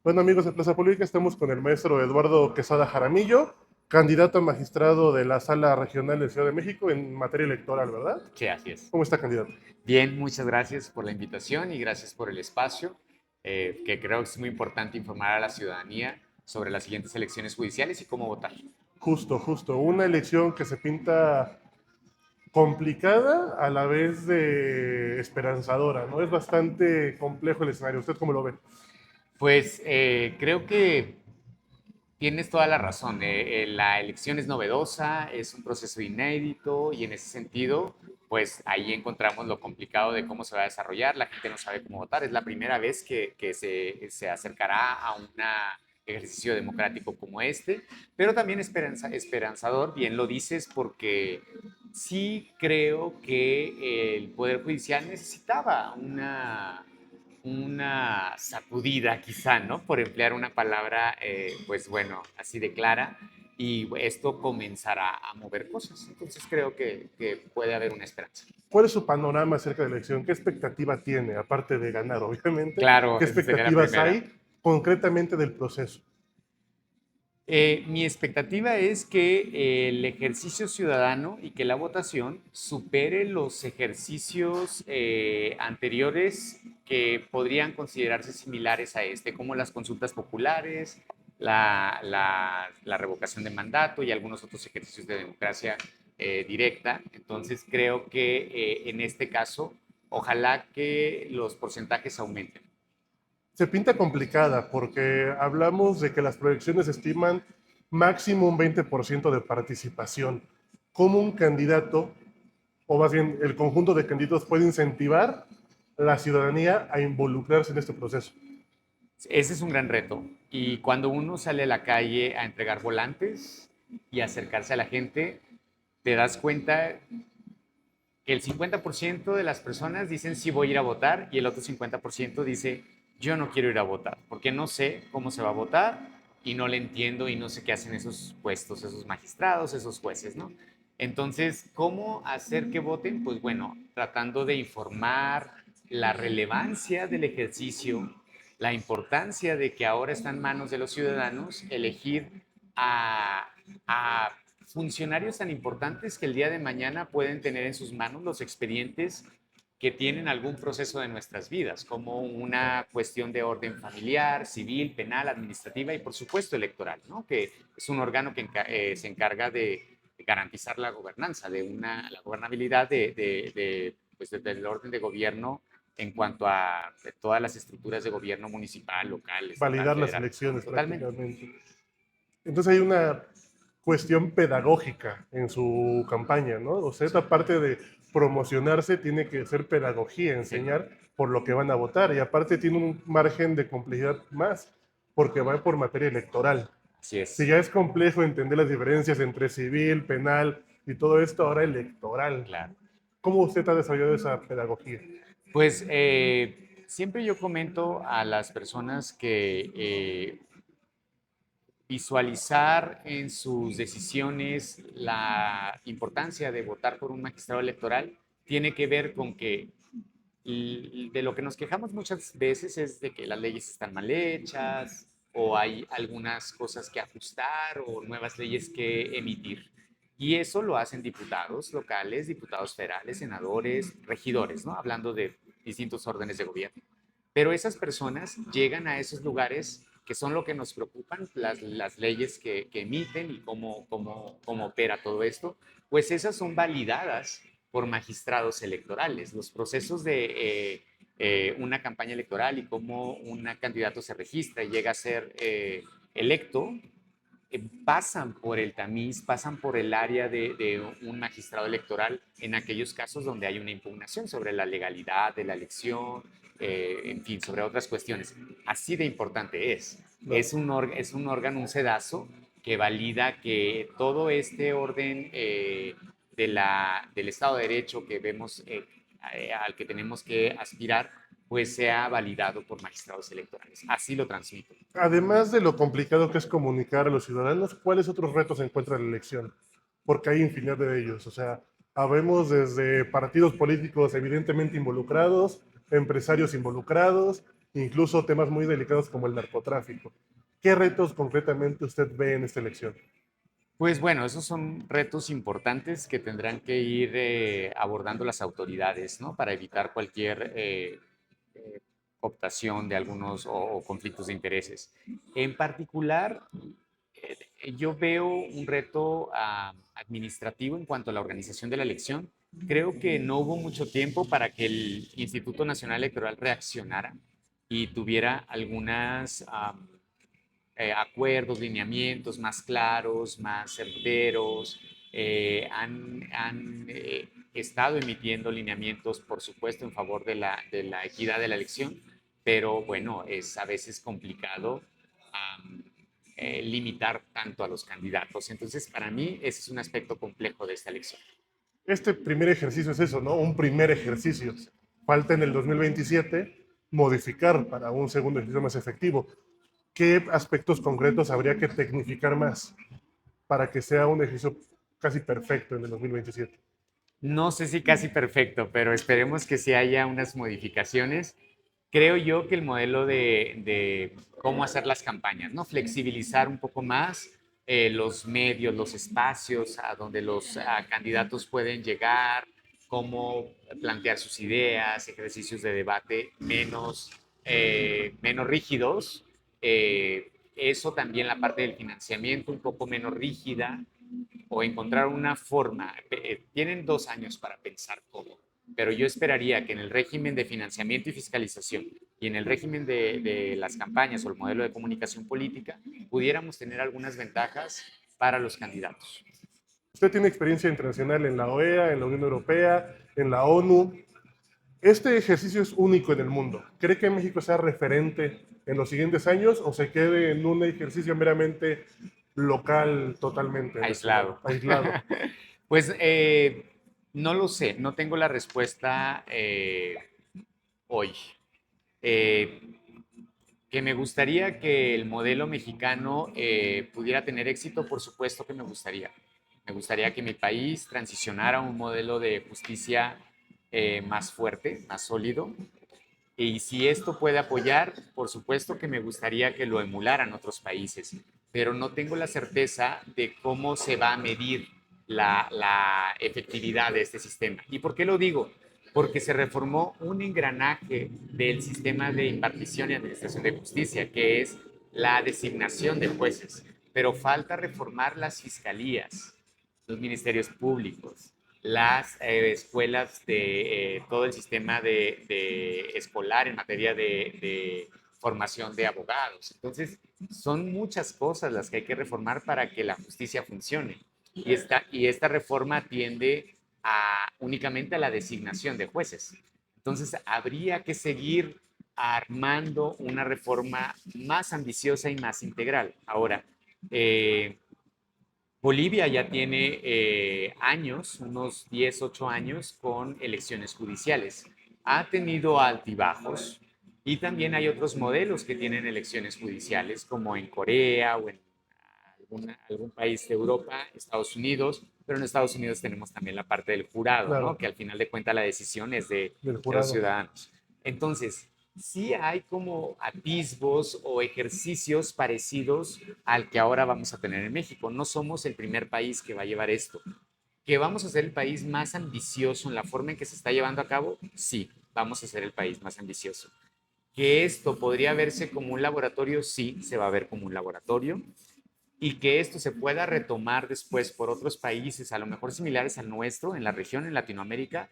Bueno, amigos de Plaza Pública, estamos con el maestro Eduardo Quesada Jaramillo, candidato a magistrado de la Sala Regional de Ciudad de México en materia electoral, ¿verdad? Sí, así es. ¿Cómo está, candidato? Bien, muchas gracias por la invitación y gracias por el espacio, que creo que es muy importante informar a la ciudadanía sobre las siguientes elecciones judiciales y cómo votar. Justo. Una elección que se pinta complicada a la vez de esperanzadora, ¿no? Es bastante complejo el escenario. ¿Usted cómo lo ve? Pues creo que tienes toda la razón. La elección es novedosa, es un proceso inédito y en ese sentido, pues ahí encontramos lo complicado de cómo se va a desarrollar. La gente no sabe cómo votar. Es la primera vez que se acercará a un ejercicio democrático como este, pero también esperanzador, bien lo dices, porque sí creo que el Poder Judicial necesitaba una sacudida quizá, ¿no? Por emplear una palabra, pues bueno, así de clara, y esto comenzará a mover cosas. Entonces creo que puede haber una esperanza. ¿Cuál es su panorama acerca de la elección? ¿Qué expectativa tiene, aparte de ganar, obviamente? Claro, ¿Qué esa sería la expectativas primera. hay concretamente del proceso? Mi expectativa es que el ejercicio ciudadano y que la votación supere los ejercicios anteriores que podrían considerarse similares a este, como las consultas populares, la revocación de mandato y algunos otros ejercicios de democracia directa. Entonces creo que en este caso, ojalá que los porcentajes aumenten. Se pinta complicada porque hablamos de que las proyecciones estiman máximo un 20% de participación. ¿Cómo un candidato, o más bien el conjunto de candidatos, puede incentivar la ciudadanía a involucrarse en este proceso? Ese es un gran reto. Y cuando uno sale a la calle a entregar volantes y acercarse a la gente, te das cuenta que el 50% de las personas dicen sí voy a ir a votar y el otro 50% dice yo no quiero ir a votar porque no sé cómo se va a votar y no le entiendo y no sé qué hacen esos puestos, esos magistrados, esos jueces, ¿no? Entonces, ¿cómo hacer que voten? Pues bueno, tratando de informar la relevancia del ejercicio, la importancia de que ahora está en manos de los ciudadanos elegir a, a funcionarios tan importantes que el día de mañana pueden tener en sus manos los expedientes que tienen algún proceso de nuestras vidas, como una cuestión de orden familiar, civil, penal, administrativa y por supuesto electoral, ¿no? Que es un órgano que se encarga de garantizar la gobernanza, la gobernabilidad pues, del orden de gobierno en cuanto a todas las estructuras de gobierno municipal, local, estatal, Validar las federal. elecciones Totalmente. prácticamente. Entonces hay una cuestión pedagógica en su campaña, ¿no? O sea, esta parte de promocionarse tiene que ser pedagogía, Sí, enseñar por lo que van a votar. Y aparte tiene un margen de complejidad más, porque va por materia electoral. así Si es. ya es complejo entender las diferencias entre civil, penal y todo esto, ahora electoral. Claro. ¿Cómo usted ha desarrollado esa pedagogía? Pues siempre yo comento a las personas que visualizar en sus decisiones la importancia de votar por un magistrado electoral tiene que ver con que de lo que nos quejamos muchas veces es de que las leyes están mal hechas o hay algunas cosas que ajustar o nuevas leyes que emitir. Y eso lo hacen diputados locales, diputados federales, senadores, regidores, ¿no? Hablando de distintos órdenes de gobierno. Pero esas personas llegan a esos lugares que son lo que nos preocupan, las leyes que emiten y cómo opera todo esto, pues esas son validadas por magistrados electorales. Los procesos de una campaña electoral y cómo un candidato se registra y llega a ser electo, pasan por el tamiz, pasan por el área de un magistrado electoral en aquellos casos donde hay una impugnación sobre la legalidad de la elección, en fin, sobre otras cuestiones. Así de importante es. Claro. Es un órgano, un sedazo, que valida que todo este orden del Estado de Derecho que vemos, al que tenemos que aspirar, pues sea validado por magistrados electorales. Así lo transmito. Además de lo complicado que es comunicar a los ciudadanos, ¿cuáles otros retos se encuentra en la elección? Porque hay infinidad de ellos. O sea, habemos desde partidos políticos evidentemente involucrados, empresarios involucrados, incluso temas muy delicados como el narcotráfico. ¿Qué retos concretamente usted ve en esta elección? Pues bueno, esos son retos importantes que tendrán que ir abordando las autoridades, ¿no? Para evitar cualquier eh, cooptación de algunos o conflictos de intereses. En particular, yo veo un reto administrativo en cuanto a la organización de la elección. Creo que no hubo mucho tiempo para que el Instituto Nacional Electoral reaccionara y tuviera algunas acuerdos, lineamientos más claros, más certeros. Han estado emitiendo lineamientos, por supuesto, en favor de la equidad de la elección, pero bueno, es a veces complicado limitar tanto a los candidatos. Entonces, para mí, ese es un aspecto complejo de esta elección. Este primer ejercicio es eso, ¿no? Un primer ejercicio. Falta en el 2027 modificar para un segundo ejercicio más efectivo. ¿Qué aspectos concretos habría que tecnificar más para que sea un ejercicio casi perfecto en el 2027? No sé si casi perfecto, pero esperemos que sí haya unas modificaciones. Creo yo que el modelo de cómo hacer las campañas, ¿no? Flexibilizar un poco más los medios, los espacios a donde los candidatos pueden llegar, cómo plantear sus ideas, ejercicios de debate menos rígidos. Eso también la parte del financiamiento un poco menos rígida o encontrar una forma. Tienen 2 años para pensar todo, pero yo esperaría que en el régimen de financiamiento y fiscalización y en el régimen de las campañas o el modelo de comunicación política pudiéramos tener algunas ventajas para los candidatos. Usted tiene experiencia internacional en la OEA, en la Unión Europea, en la ONU. Este ejercicio es único en el mundo. ¿Cree que México sea referente en los siguientes años o se quede en un ejercicio meramente local, totalmente nacional, Aislado. aislado? Pues no lo sé, no tengo la respuesta hoy. Eh, que me gustaría que el modelo mexicano pudiera tener éxito, por supuesto que me gustaría. Me gustaría que mi país transicionara a un modelo de justicia más fuerte, más sólido. Y si esto puede apoyar, por supuesto que me gustaría que lo emularan otros países, pero no tengo la certeza de cómo se va a medir la efectividad de este sistema. ¿Y por qué lo digo? Porque se reformó un engranaje del sistema de impartición y administración de justicia, que es la designación de jueces, pero falta reformar las fiscalías, los ministerios públicos, las escuelas de todo el sistema de escolar en materia de formación de abogados. Entonces, son muchas cosas las que hay que reformar para que la justicia funcione. Y esta reforma atiende únicamente a la designación de jueces. Entonces, habría que seguir armando una reforma más ambiciosa y más integral. Ahora, Bolivia ya tiene años, unos 10, 8 años, con elecciones judiciales. Ha tenido altibajos y también hay otros modelos que tienen elecciones judiciales, como en Corea o en algún país de Europa, Estados Unidos, pero en Estados Unidos tenemos también la parte del jurado, ¿no? Claro, Que al final de cuentas la decisión es del de los jurado. ciudadanos. Entonces, sí hay como atisbos o ejercicios parecidos al que ahora vamos a tener en México. No somos el primer país que va a llevar esto. ¿Que vamos a ser el país más ambicioso en la forma en que se está llevando a cabo? Sí, vamos a ser el país más ambicioso. ¿Que esto podría verse como un laboratorio? Sí, se va a ver como un laboratorio. Y que esto se pueda retomar después por otros países, a lo mejor similares al nuestro, en la región, en Latinoamérica,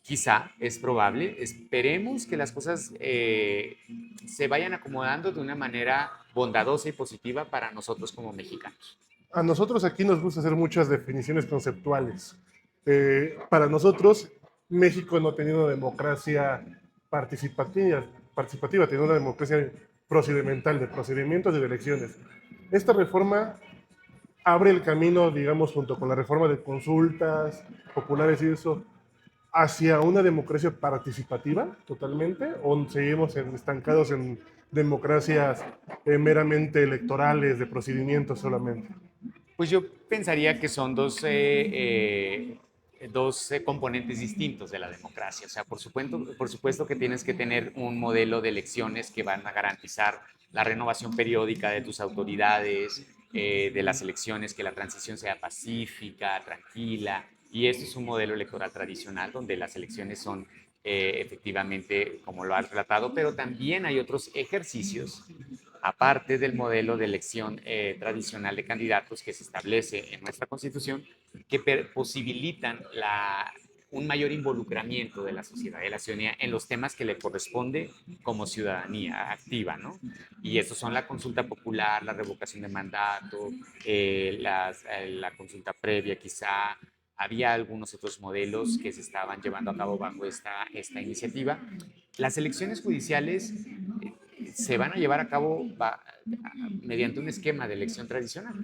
quizá es probable. Esperemos que las cosas se vayan acomodando de una manera bondadosa y positiva para nosotros como mexicanos. A nosotros aquí nos gusta hacer muchas definiciones conceptuales. Para nosotros, México no ha tenido democracia participativa, participativa, tiene una democracia procedimental, de procedimientos y de elecciones. Esta reforma abre el camino, digamos, junto con la reforma de consultas populares y eso, hacia una democracia participativa totalmente, o seguimos estancados en democracias meramente electorales, de procedimientos solamente. Pues yo pensaría que son dos componentes distintos de la democracia. O sea, por supuesto que tienes que tener un modelo de elecciones que van a garantizar la renovación periódica de tus autoridades, de las elecciones, que la transición sea pacífica, tranquila. Y esto es un modelo electoral tradicional donde las elecciones son efectivamente como lo has relatado, pero también hay otros ejercicios aparte del modelo de elección tradicional de candidatos que se establece en nuestra Constitución, que posibilitan un mayor involucramiento de la sociedad, de la ciudadanía en los temas que le corresponde como ciudadanía activa, ¿no? Y estos son la consulta popular, la revocación de mandato, la consulta previa quizá. Había algunos otros modelos que se estaban llevando a cabo bajo esta iniciativa. Las elecciones judiciales se van a llevar a cabo mediante un esquema de elección tradicional,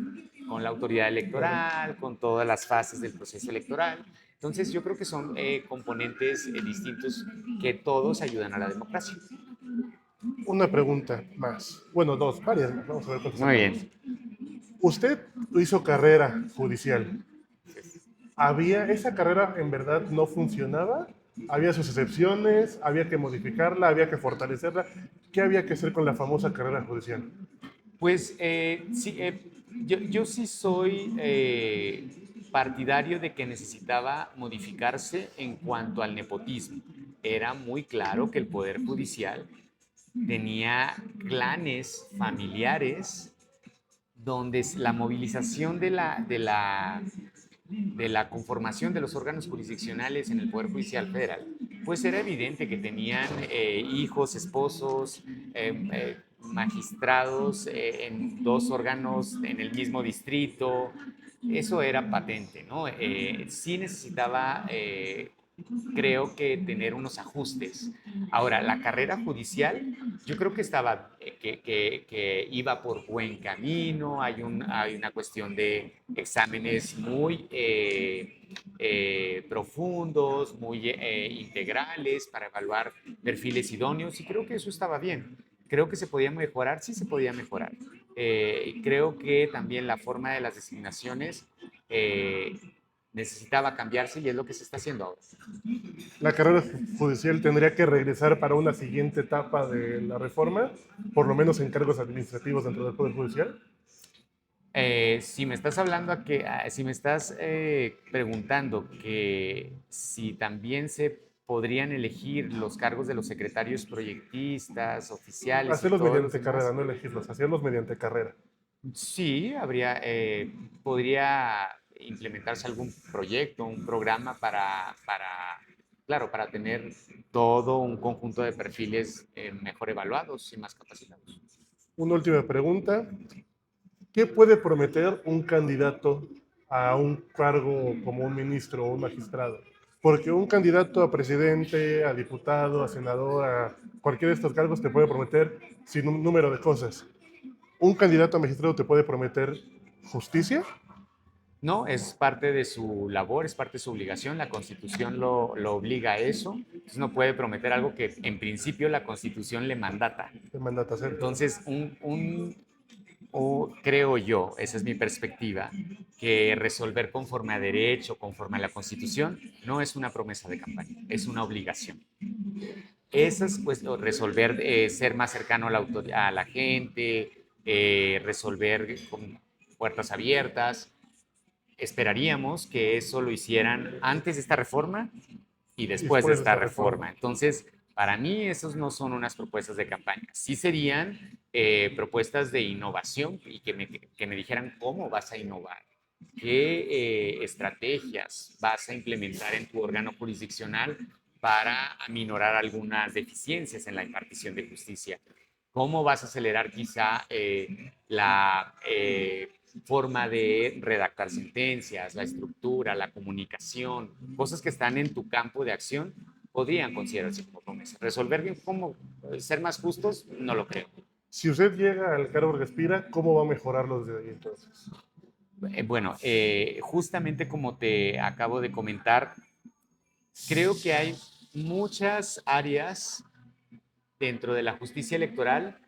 con la autoridad Claro. electoral, con todas las fases del proceso electoral. Entonces yo creo que son componentes distintos que todos ayudan a la democracia. Una pregunta más. Bueno, dos, varias más. Vamos a ver cuántas Muy sacamos. bien. Usted hizo carrera judicial. ¿Esa carrera en verdad no funcionaba? ¿Había sus excepciones? ¿Había que modificarla? ¿Había que fortalecerla? ¿Qué había que hacer con la famosa carrera judicial? Pues sí, yo sí soy partidario de que necesitaba modificarse en cuanto al nepotismo. Era muy claro que el Poder Judicial tenía clanes familiares donde la movilización de la conformación de los órganos jurisdiccionales en el Poder Judicial Federal, pues era evidente que tenían hijos, esposos, magistrados en dos órganos en el mismo distrito. Eso era patente, ¿no? Sí necesitaba, creo que, tener unos ajustes. Ahora, la carrera judicial, yo creo que que iba por buen camino. Hay una cuestión de exámenes muy profundos, muy integrales para evaluar perfiles idóneos, y creo que eso estaba bien. Creo que se podía mejorar, sí se podía mejorar. Creo que también la forma de las designaciones eh, necesitaba cambiarse, y es lo que se está haciendo ahora. La carrera judicial tendría que regresar para una siguiente etapa de la reforma, por lo menos en cargos administrativos dentro del Poder Judicial. Si me estás hablando si me estás preguntando que si también se podrían elegir los cargos de los secretarios proyectistas, oficiales y Hacerlos todos los mediante carrera, demás, no elegirlos, hacerlos mediante carrera. sí, podría implementarse algún proyecto, un programa claro, para tener todo un conjunto de perfiles mejor evaluados y más capacitados. Una última pregunta. ¿Qué puede prometer un candidato a un cargo como un ministro o un magistrado? Porque un candidato a presidente, a diputado, a senador, a cualquiera de estos cargos te puede prometer sin un número de cosas. Un candidato a magistrado te puede prometer justicia. No, es parte de su labor, es parte de su obligación. La Constitución lo obliga a eso. Entonces no puede prometer algo que en principio la Constitución le mandata. Te mandata hacer, claro. Entonces, o creo yo, esa es mi perspectiva, que resolver conforme a derecho, conforme a la Constitución, no es una promesa de campaña, es una obligación. Esas, pues, resolver, ser más cercano a la gente, resolver con puertas abiertas. Esperaríamos que eso lo hicieran antes de esta reforma y Y después de después de esta esta reforma. reforma. Entonces, para mí, esos no son unas propuestas de campaña. Sí serían propuestas de innovación, y que me dijeran cómo vas a innovar, qué estrategias vas a implementar en tu órgano jurisdiccional para aminorar algunas deficiencias en la impartición de justicia. ¿Cómo vas a acelerar quizá la forma de redactar sentencias, la estructura, la comunicación, cosas que están en tu campo de acción, podrían considerarse como promesas? Resolver bien cómo ser más justos, no lo creo. Si usted llega al cargo que aspira, ¿cómo va a mejorarlo desde ahí entonces? Bueno, justamente como te acabo de comentar, creo que hay muchas áreas dentro de la justicia electoral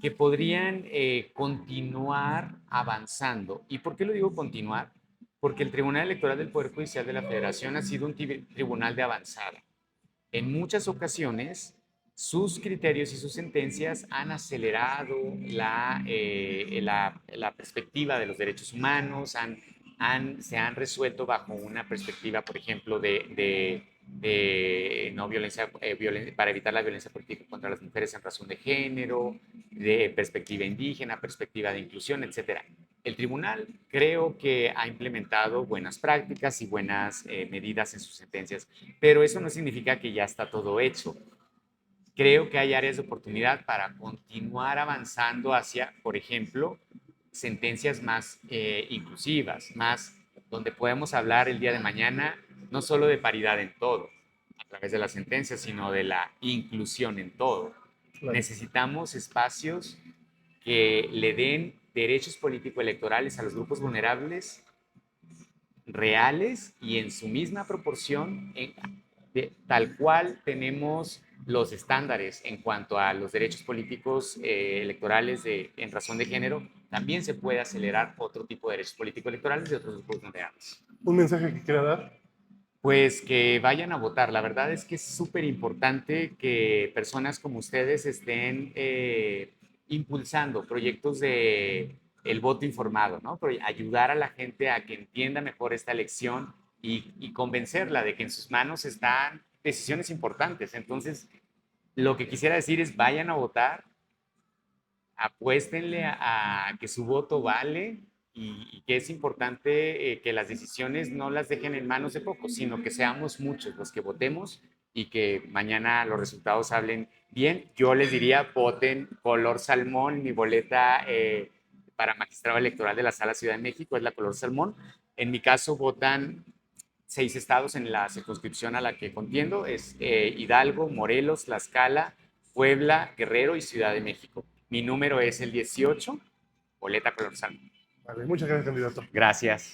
que podrían continuar avanzando. ¿Y por qué lo digo continuar? porque el Tribunal Electoral del Poder Judicial de la Federación ha sido un tribunal de avanzada. En muchas ocasiones, sus criterios y sus sentencias han acelerado la perspectiva de los derechos humanos, se han resuelto bajo una perspectiva, por ejemplo, de no violencia, para evitar la violencia política contra las mujeres en razón de género, de perspectiva indígena, perspectiva de inclusión, etcétera. El tribunal creo que ha implementado buenas prácticas y buenas medidas en sus sentencias, pero eso no significa que ya está todo hecho. Creo que hay áreas de oportunidad para continuar avanzando hacia, por ejemplo, sentencias más inclusivas, más donde podemos hablar el día de mañana no solo de paridad en todo, a través de las sentencias, sino de la inclusión en todo. Claro. Necesitamos espacios que le den derechos político-electorales a los grupos vulnerables reales y en su misma proporción, tal cual tenemos los estándares en cuanto a los derechos políticos electorales en razón de género, también se puede acelerar otro tipo de derechos políticos electorales de otros grupos vulnerables. ¿Un mensaje que quiera dar? Pues que vayan a votar. La verdad es que es súper importante que personas como ustedes estén impulsando proyectos de el voto informado, ¿no? Ayudar a la gente a que entienda mejor esta elección y convencerla de que en sus manos están decisiones importantes. Entonces, lo que quisiera decir es vayan a votar, apuéstenle a que su voto vale y que es importante que las decisiones no las dejen en manos de pocos, sino que seamos muchos los que votemos y que mañana los resultados hablen bien. Yo les diría, voten color salmón. Mi boleta para magistrado electoral de la Sala Ciudad de México es la color salmón. En mi caso, votan 6 estados en la circunscripción a la que contiendo. Es Hidalgo, Morelos, Tlaxcala, Puebla, Guerrero y Ciudad de México. Mi número es el 18, boleta color salmón. Vale, muchas gracias, candidato. Gracias.